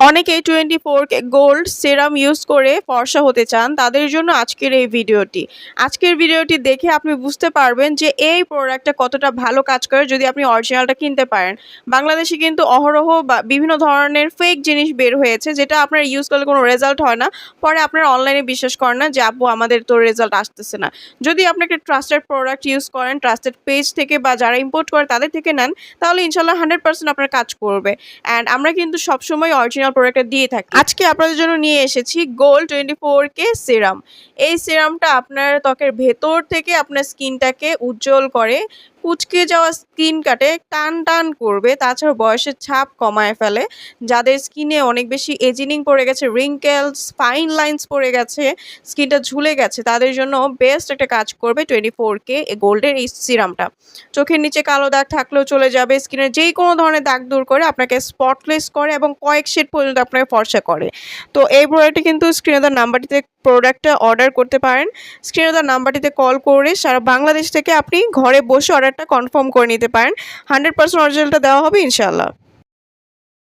অনেকেই 24K gold সেরাম use করে ফর্সা হতে চান, তাদের জন্য আজকের এই ভিডিওটি। আজকের ভিডিওটি দেখে আপনি বুঝতে পারবেন যে এই প্রোডাক্টটা কতটা ভালো কাজ করে যদি আপনি অরিজিনালটা কিনতে পারেন। বাংলাদেশে কিন্তু অহরহ বা বিভিন্ন ধরনের ফেক জিনিস বের হয়েছে, যেটা আপনার ইউজ করলে কোনো রেজাল্ট হয় না। পরে আপনারা অনলাইনে বিশ্বাস করেন না যে আপু আমাদের তো রেজাল্ট আসতেছে না। যদি আপনি একটা ট্রাস্টেড প্রোডাক্ট ইউজ করেন, ট্রাস্টেড পেজ থেকে বা যারা ইম্পোর্ট করে তাদের থেকে নেন, তাহলে ইনশাল্লাহ 100% আপনার কাজ করবে। অ্যান্ড আমরা কিন্তু সবসময় অরিজিনাল প্রোডাক্টটা দিয়ে থাকি। আজকে আপনাদের জন্য নিয়ে এসেছি গোল্ড 24K সিরাম। এই সিরামটা আপনার ত্বকের ভেতর থেকে আপনার স্কিনটাকে উজ্জ্বল করে, কুঁচকে যাওয়া স্কিন কাটে, টান টান করবে, তাছাড়া বয়সের ছাপ কমায় ফেলে। যাদের স্কিনে অনেক বেশি এজিনিং পড়ে গেছে, রিঙ্কেলস, ফাইন লাইন্স পড়ে গেছে, স্কিনটা ঝুলে গেছে, তাদের জন্য বেস্ট একটা কাজ করবে 24K গোল্ডের এই সিরামটা। চোখের নিচে কালো দাগ থাকলেও চলে যাবে, স্কিনের যেই কোনো ধরনের দাগ দূর করে, আপনাকে স্পটলেস করে এবং কয়েক শেড পর্যন্ত আপনাকে ফর্সা করে। তো এই প্রোডাক্টটি কিন্তু স্ক্রিনে দেওয়া নাম্বারটিতে প্রোডাক্টটা অর্ডার করতে পারেন। স্ক্রিনে দেওয়া নাম্বারটিতে কল করে সারা বাংলাদেশ থেকে আপনি ঘরে বসে অর্ডারটা কনফার্ম করে নিতে পারেন। 100% অরিজিনালটা দেওয়া হবে ইনশাআল্লাহ।